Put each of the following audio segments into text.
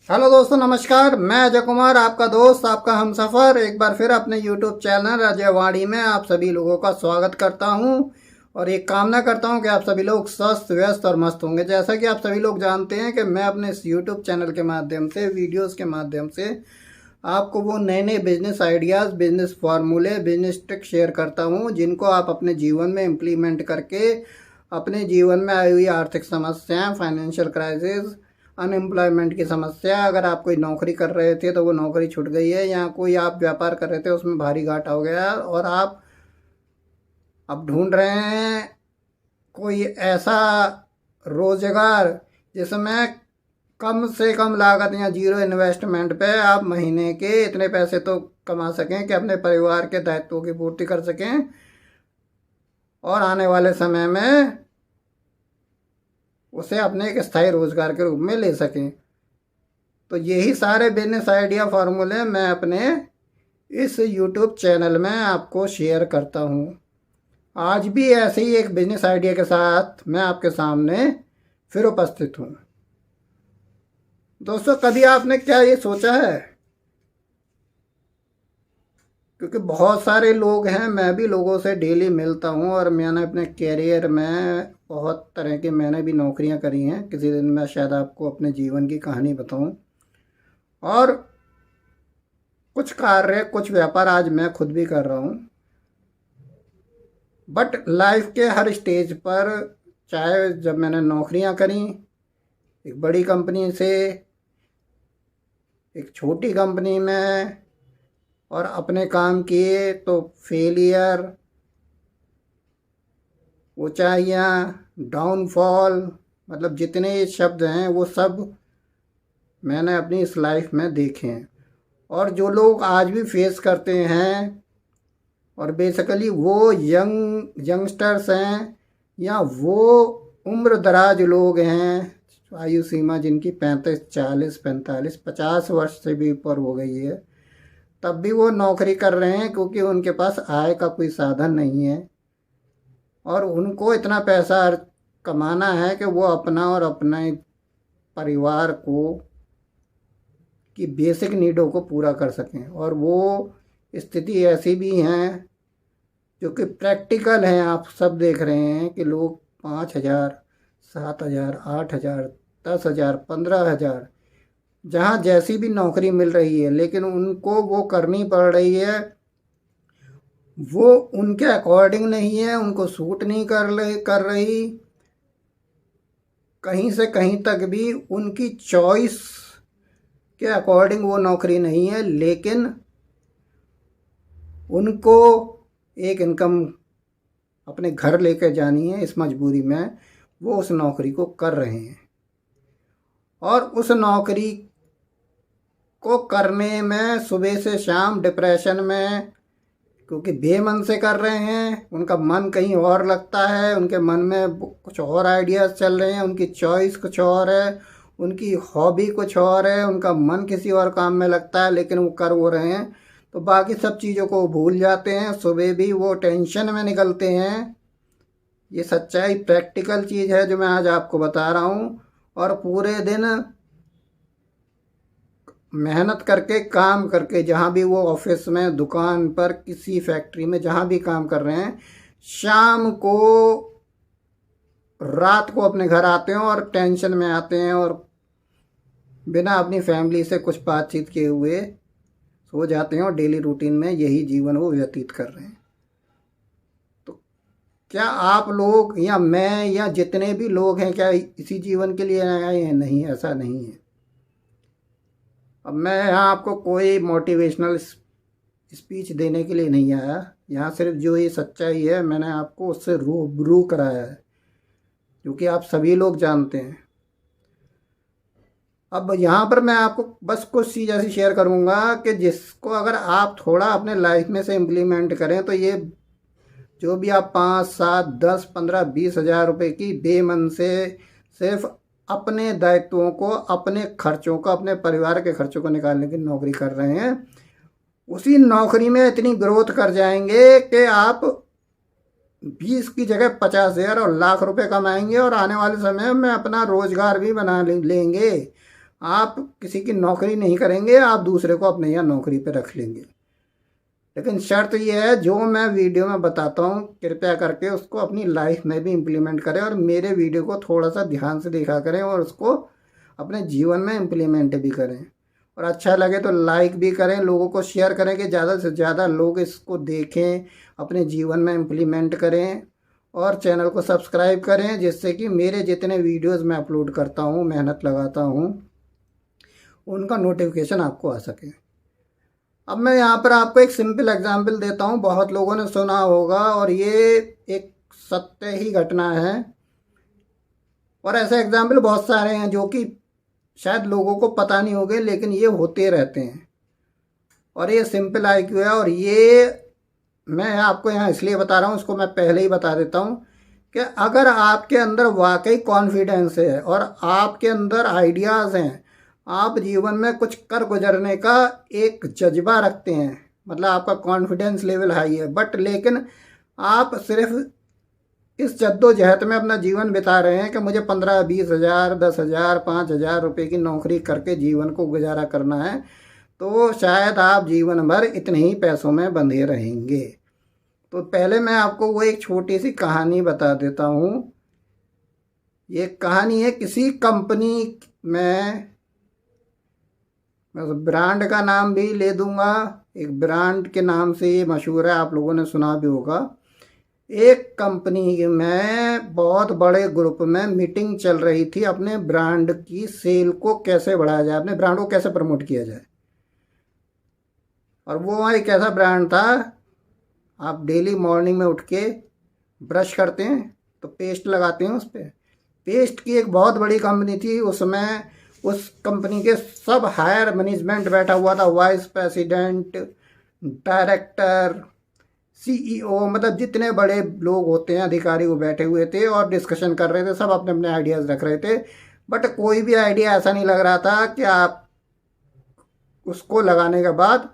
Hello दोस्तों, नमस्कार। मैं अजय कुमार, आपका दोस्त, आपका हमसफ़र, एक बार फिर अपने यूट्यूब चैनल अजय वाणी में आप सभी लोगों का स्वागत करता हूं और एक कामना करता हूं कि आप सभी लोग स्वस्थ, व्यस्त और मस्त होंगे। जैसा कि आप सभी लोग जानते हैं कि मैं अपने इस यूट्यूब चैनल के माध्यम से, वीडियोस के माध्यम से आपको वो नए नए बिजनेस आइडियाज़, बिजनेस फार्मूले, बिजनेस ट्रिक शेयर करता हूं जिनको आप अपने जीवन में इम्प्लीमेंट करके अपने जीवन में आई हुई आर्थिक समस्याएं, फाइनेंशियल क्राइसिस, अनएम्प्लॉयमेंट की समस्या, अगर आप कोई नौकरी कर रहे थे तो वो नौकरी छूट गई है, या कोई आप व्यापार कर रहे थे उसमें भारी घाटा हो गया और आप अब ढूंढ रहे हैं कोई ऐसा रोजगार जिसमें कम से कम लागत या जीरो इन्वेस्टमेंट पे आप महीने के इतने पैसे तो कमा सकें कि अपने परिवार के दायित्वों की पूर्ति कर सकें और आने वाले समय में उसे अपने एक स्थायी रोजगार के रूप में ले सकें। तो यही सारे बिजनेस आइडिया फार्मूले मैं अपने इस यूट्यूब चैनल में आपको शेयर करता हूँ। आज भी ऐसे ही एक बिजनेस आइडिया के साथ मैं आपके सामने फिर उपस्थित हूँ। दोस्तों, कभी आपने क्या ये सोचा है, क्योंकि बहुत सारे लोग हैं, मैं भी लोगों से डेली मिलता हूँ और मैंने अपने कैरियर में बहुत तरह की मैंने भी नौकरियाँ करी हैं। किसी दिन मैं शायद आपको अपने जीवन की कहानी बताऊँ। और कुछ कार्य, कुछ व्यापार आज मैं खुद भी कर रहा हूँ। बट लाइफ के हर स्टेज पर, चाहे जब मैंने नौकरियां करी एक बड़ी कंपनी से एक छोटी कंपनी में, और अपने काम किए तो फेलियर, ऊंचाइयाँ, डाउनफॉल, मतलब जितने ये शब्द हैं वो सब मैंने अपनी इस लाइफ में देखे हैं। और जो लोग आज भी फेस करते हैं, और बेसिकली वो यंगस्टर्स हैं या वो उम्र दराज लोग हैं, आयु सीमा जिनकी 35, 40, 45, 50 वर्ष से भी ऊपर हो गई है, तब भी वो नौकरी कर रहे हैं क्योंकि उनके पास आय का कोई साधन नहीं है और उनको इतना पैसा कमाना है कि वो अपना और अपने परिवार को की बेसिक नीडों को पूरा कर सकें। और वो स्थिति ऐसी भी हैं जो कि प्रैक्टिकल हैं। आप सब देख रहे हैं कि लोग 5,000, 7,000, 8,000, 10,000, 15,000, जहाँ जैसी भी नौकरी मिल रही है, लेकिन उनको वो करनी पड़ रही है, वो उनके अकॉर्डिंग नहीं है, उनको सूट नहीं कर रही, कहीं से कहीं तक भी उनकी चॉइस के अकॉर्डिंग वो नौकरी नहीं है, लेकिन उनको एक इनकम अपने घर लेकर जानी है। इस मजबूरी में वो उस नौकरी को कर रहे हैं और उस नौकरी को करने में सुबह से शाम डिप्रेशन में, क्योंकि बेमन से कर रहे हैं, उनका मन कहीं और लगता है, उनके मन में कुछ और आइडियाज़ चल रहे हैं, उनकी चॉइस कुछ और है, उनकी हॉबी कुछ और है, उनका मन किसी और काम में लगता है, लेकिन वो कर वो रहे हैं तो बाकी सब चीज़ों को वो भूल जाते हैं। सुबह भी वो टेंशन में निकलते हैं। ये सच्चाई, प्रैक्टिकल चीज़ है जो मैं आज आपको बता रहा हूँ। और पूरे दिन मेहनत करके, काम करके, जहाँ भी वो ऑफिस में, दुकान पर, किसी फैक्ट्री में जहाँ भी काम कर रहे हैं, शाम को, रात को अपने घर आते हैं और टेंशन में आते हैं और बिना अपनी फैमिली से कुछ बातचीत किए हुए सो जाते हैं और डेली रूटीन में यही जीवन वो व्यतीत कर रहे हैं। तो क्या आप लोग या मैं या जितने भी लोग हैं, क्या इसी जीवन के लिए आए हैं? नहीं, ऐसा नहीं है। अब मैं यहाँ आपको कोई मोटिवेशनल स्पीच देने के लिए नहीं आया। यहाँ सिर्फ जो ये सच्चाई है मैंने आपको उससे रूबरू कराया है, क्योंकि आप सभी लोग जानते हैं। अब यहाँ पर मैं आपको बस कुछ चीज़ ऐसी शेयर करूँगा कि जिसको अगर आप थोड़ा अपने लाइफ में से इम्प्लीमेंट करें तो ये जो भी आप 5, 7, 10, 15, 20,000 रुपये की बेमन से सिर्फ अपने दायित्वों को, अपने खर्चों को, अपने परिवार के खर्चों को निकालने की नौकरी कर रहे हैं, उसी नौकरी में इतनी ग्रोथ कर जाएंगे कि आप 20 की जगह 50,000 और लाख रुपए कमाएंगे और आने वाले समय में अपना रोजगार भी बना लेंगे। आप किसी की नौकरी नहीं करेंगे, आप दूसरे को अपने यहाँ नौकरी पे रख लेंगे। लेकिन शर्त यह है, जो मैं वीडियो में बताता हूँ कृपया करके उसको अपनी लाइफ में भी इम्प्लीमेंट करें, और मेरे वीडियो को थोड़ा सा ध्यान से देखा करें और उसको अपने जीवन में इम्प्लीमेंट भी करें। और अच्छा लगे तो लाइक भी करें, लोगों को शेयर करें कि ज़्यादा से ज़्यादा लोग इसको देखें, अपने जीवन में इम्प्लीमेंट करें। और चैनल को सब्सक्राइब करें, जिससे कि मेरे जितने वीडियोस मैं अपलोड करता हूँ, मेहनत लगाता हूँ, उनका नोटिफिकेशन आपको आ सके। अब मैं यहाँ पर आपको एक सिंपल एग्जाम्पल देता हूँ, बहुत लोगों ने सुना होगा और ये एक सत्य ही घटना है। और ऐसे एग्जाम्पल बहुत सारे हैं जो कि शायद लोगों को पता नहीं होंगे, लेकिन ये होते रहते हैं। और ये सिंपल IQ है, और ये मैं आपको यहाँ इसलिए बता रहा हूँ, उसको मैं पहले ही बता देता हूँ कि अगर आपके अंदर वाकई कॉन्फिडेंस है और आपके अंदर आइडियाज़ हैं, आप जीवन में कुछ कर गुजरने का एक जज्बा रखते हैं, मतलब आपका कॉन्फिडेंस लेवल हाई है, बट लेकिन आप सिर्फ इस जद्दोजहद में अपना जीवन बिता रहे हैं कि मुझे 15-20 हज़ार, 10,000, 5,000 रुपये की नौकरी करके जीवन को गुजारा करना है, तो शायद आप जीवन भर इतने ही पैसों में बंधे रहेंगे। तो पहले मैं आपको वो एक छोटी सी कहानी बता देता हूँ। ये कहानी है किसी कंपनी में, मैं ब्रांड का नाम भी ले दूंगा, एक ब्रांड के नाम से ये मशहूर है, आप लोगों ने सुना भी होगा। एक कंपनी में बहुत बड़े ग्रुप में मीटिंग चल रही थी, अपने ब्रांड की सेल को कैसे बढ़ाया जाए, अपने ब्रांड को कैसे प्रमोट किया जाए। और वो एक ऐसा ब्रांड था, आप डेली मॉर्निंग में उठ के ब्रश करते हैं तो पेस्ट लगाते हैं उस पर। पेस्ट की एक बहुत बड़ी कंपनी थी, उसमें उस कंपनी के सब हायर मैनेजमेंट बैठा हुआ था, वाइस प्रेसिडेंट, डायरेक्टर, CEO, मतलब जितने बड़े लोग होते हैं अधिकारी वो बैठे हुए थे और डिस्कशन कर रहे थे, सब अपने अपने आइडियाज़ रख रहे थे। बट कोई भी आइडिया ऐसा नहीं लग रहा था कि आप उसको लगाने के बाद,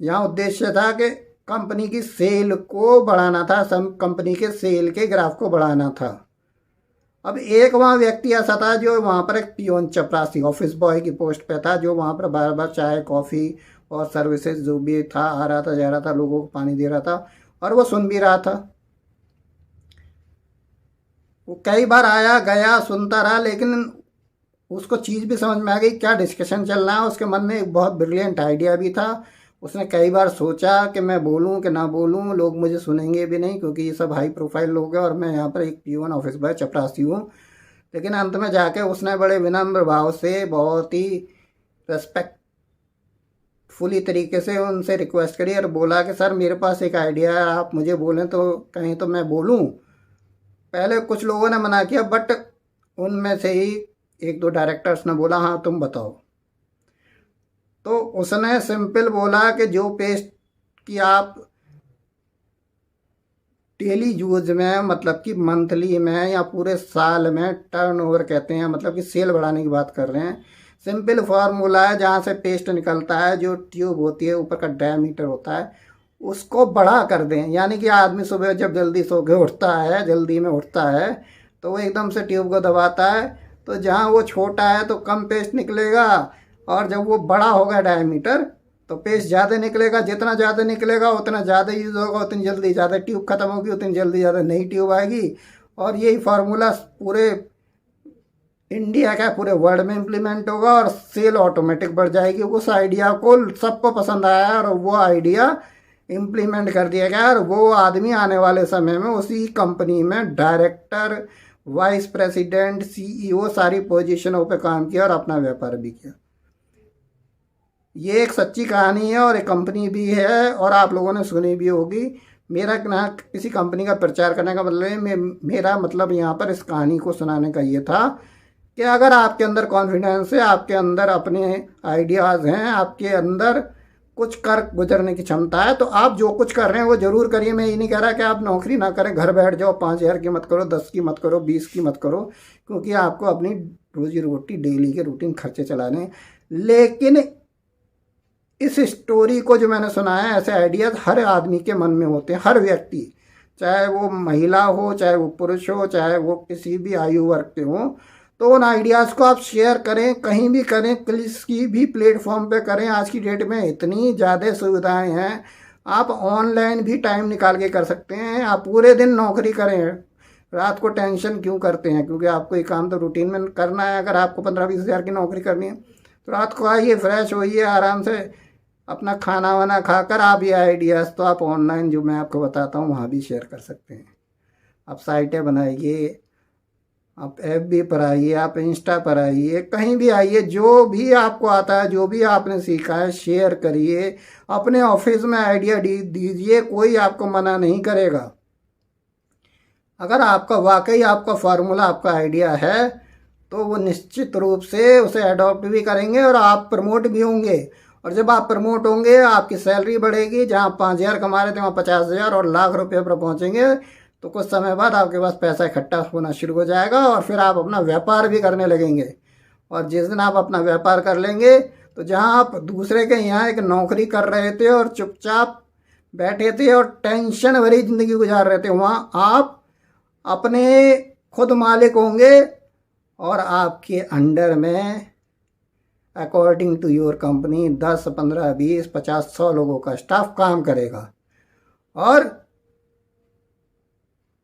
यहाँ उद्देश्य था कि कंपनी की सेल को बढ़ाना था, सब कंपनी के सेल के ग्राफ को बढ़ाना था। अब एक वहाँ व्यक्ति ऐसा था जो वहाँ पर एक पियोन चपरासी ऑफिस बॉय की पोस्ट पे था, जो वहाँ पर बार बार चाय कॉफ़ी और सर्विसेज जो भी था आ रहा था जा रहा था, लोगों को पानी दे रहा था और वो सुन भी रहा था। वो कई बार आया गया सुनता रहा, लेकिन उसको चीज़ भी समझ में आ गई क्या डिस्कशन चल रहा है। उसके मन में एक बहुत ब्रिलियंट आइडिया भी था। उसने कई बार सोचा कि मैं बोलूं कि ना बोलूं, लोग मुझे सुनेंगे भी नहीं क्योंकि ये सब हाई प्रोफाइल लोग हैं और मैं यहाँ पर एक पियोन ऑफिस बॉय चपरासी हूँ। लेकिन अंत में जाके उसने बड़े विनम्र भाव से, बहुत ही रेस्पेक्टफुली तरीके से उनसे रिक्वेस्ट करी और बोला कि सर मेरे पास एक आइडिया है, आप मुझे बोलें तो कहीं तो मैं बोलूँ। पहले कुछ लोगों ने मना किया, बट उनमें से ही एक दो डायरेक्टर्स ने बोला हाँ तुम बताओ। तो उसने सिंपल बोला कि जो पेस्ट की आप डेली यूज में, मतलब कि मंथली में या पूरे साल में टर्नओवर कहते हैं, मतलब कि सेल बढ़ाने की बात कर रहे हैं। सिंपल फार्मूला है, जहाँ से पेस्ट निकलता है, जो ट्यूब होती है ऊपर का डायमीटर होता है, उसको बड़ा कर दें। यानी कि आदमी सुबह जब जल्दी सो के उठता है, जल्दी में उठता है, तो वो एकदम से ट्यूब को दबाता है, तो जहाँ वो छोटा है तो कम पेस्ट निकलेगा, और जब वो बड़ा होगा डायमीटर तो पेस्ट ज़्यादा निकलेगा। जितना ज़्यादा निकलेगा उतना ज़्यादा यूज़ होगा, उतनी जल्दी ज़्यादा ट्यूब ख़त्म होगी, उतनी जल्दी ज़्यादा नई ट्यूब आएगी। और यही फार्मूला पूरे इंडिया का पूरे वर्ल्ड में इम्प्लीमेंट होगा और सेल ऑटोमेटिक बढ़ जाएगी। उस आइडिया को सबको पसंद आया और वो आइडिया इम्प्लीमेंट कर दिया गया, और वो आदमी आने वाले समय में उसी कंपनी में डायरेक्टर, वाइस प्रेसिडेंट, CEO सारी पोजीशनों पे काम किया और अपना व्यापार भी किया। ये एक सच्ची कहानी है और एक कंपनी भी है और आप लोगों ने सुनी भी होगी। मेरा ना किसी कंपनी का प्रचार करने का मतलब है, मेरा मतलब यहाँ पर इस कहानी को सुनाने का ये था कि अगर आपके अंदर कॉन्फिडेंस है, आपके अंदर अपने आइडियाज़ हैं, आपके अंदर कुछ कर गुजरने की क्षमता है, तो आप जो कुछ कर रहे हैं वो ज़रूर करिए। मैं ये नहीं कह रहा कि आप नौकरी ना करें, घर बैठ जाओ, 5,000 की मत करो, 10 की मत करो, 20 की मत करो, क्योंकि आपको अपनी रोजी रोटी डेली के रूटीन खर्चे चलाने हैं। लेकिन इस स्टोरी को जो मैंने सुना है, ऐसे आइडियाज़ हर आदमी के मन में होते हैं, हर व्यक्ति, चाहे वो महिला हो, चाहे वो पुरुष हो, चाहे वो किसी भी आयु वर्ग के हों, तो उन आइडियाज़ को आप शेयर करें, कहीं भी करें, किसी भी प्लेटफॉर्म पे करें। आज की डेट में इतनी ज़्यादा सुविधाएं हैं, आप ऑनलाइन भी टाइम निकाल के कर सकते हैं। आप पूरे दिन नौकरी करें, रात को टेंशन क्यों करते हैं? क्योंकि आपको ये काम तो रूटीन में करना है। अगर आपको 15-20 हज़ार की नौकरी करनी है तो रात को आइए, फ्रेश होइए, आराम से अपना खाना वाना खाकर आप ये आइडियाज़ तो आप ऑनलाइन जो मैं आपको बताता हूँ वहाँ भी शेयर कर सकते हैं। आप साइटें बनाइए, आप FB पर आइए, आप इंस्टा पर आइए, कहीं भी आइए, जो भी आपको आता है, जो भी आपने सीखा है शेयर करिए। अपने ऑफिस में आइडिया दीजिए, कोई आपको मना नहीं करेगा। अगर आपका वाकई आपका फार्मूला, आपका आइडिया है तो वो निश्चित रूप से उसे अडॉप्ट भी करेंगे और आप प्रमोट भी होंगे। और जब आप प्रमोट होंगे आपकी सैलरी बढ़ेगी, जहाँ 5,000 कमा रहे थे वहाँ 50,000 और लाख रुपये पर पहुँचेंगे। तो कुछ समय बाद आपके पास पैसा इकट्ठा होना शुरू हो जाएगा और फिर आप अपना व्यापार भी करने लगेंगे। और जिस दिन आप अपना व्यापार कर लेंगे तो जहाँ आप दूसरे के यहाँ एक नौकरी कर रहे थे और चुपचाप बैठे थे और टेंशन भरी ज़िंदगी गुजार रहे थे, वहाँ आप अपने खुद मालिक होंगे और आपके अंडर में अकॉर्डिंग टू योर कंपनी 10, 15, 20, 50, 100 लोगों का स्टाफ काम करेगा और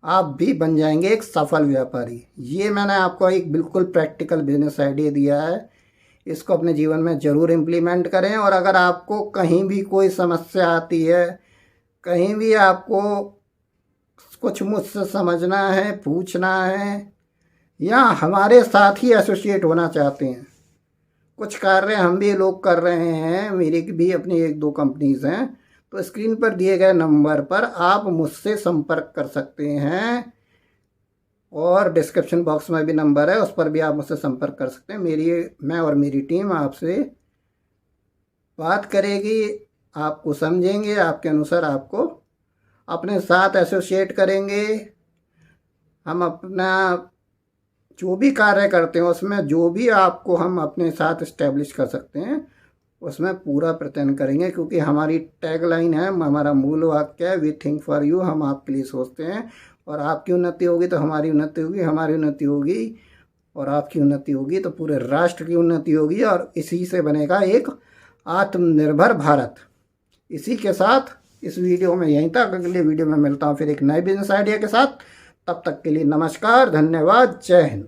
आप भी बन जाएंगे एक सफल व्यापारी। ये मैंने आपको एक बिल्कुल प्रैक्टिकल बिजनेस आइडिया दिया है, इसको अपने जीवन में ज़रूर इम्प्लीमेंट करें। और अगर आपको कहीं भी कोई समस्या आती है, कहीं भी आपको कुछ मुझसे समझना है, पूछना है, या हमारे साथ ही एसोसिएट होना चाहते हैं, कुछ कार्य हम भी लोग कर रहे हैं, मेरी भी अपनी 1-2 कंपनीज़ हैं, तो स्क्रीन पर दिए गए नंबर पर आप मुझसे संपर्क कर सकते हैं और डिस्क्रिप्शन बॉक्स में भी नंबर है, उस पर भी आप मुझसे संपर्क कर सकते हैं। मैं और मेरी टीम आपसे बात करेगी, आपको समझेंगे, आपके अनुसार आपको अपने साथ एसोसिएट करेंगे। हम अपना जो भी कार्य करते हैं उसमें जो भी आपको हम अपने साथ इस्टेब्लिश कर सकते हैं उसमें पूरा प्रयत्न करेंगे, क्योंकि हमारी टैगलाइन है, हमारा मूल वाक्य है, वी थिंक फॉर यू, हम आपके लिए सोचते हैं। और आपकी उन्नति होगी तो हमारी उन्नति होगी, हमारी उन्नति होगी और आपकी उन्नति होगी तो पूरे राष्ट्र की उन्नति होगी और इसी से बनेगा एक आत्मनिर्भर भारत। इसी के साथ इस वीडियो में यहीं तक, अगले वीडियो में मिलता हूँ फिर एक नए बिजनेस आइडिया के साथ। तब तक के लिए नमस्कार, धन्यवाद, जय हिंद।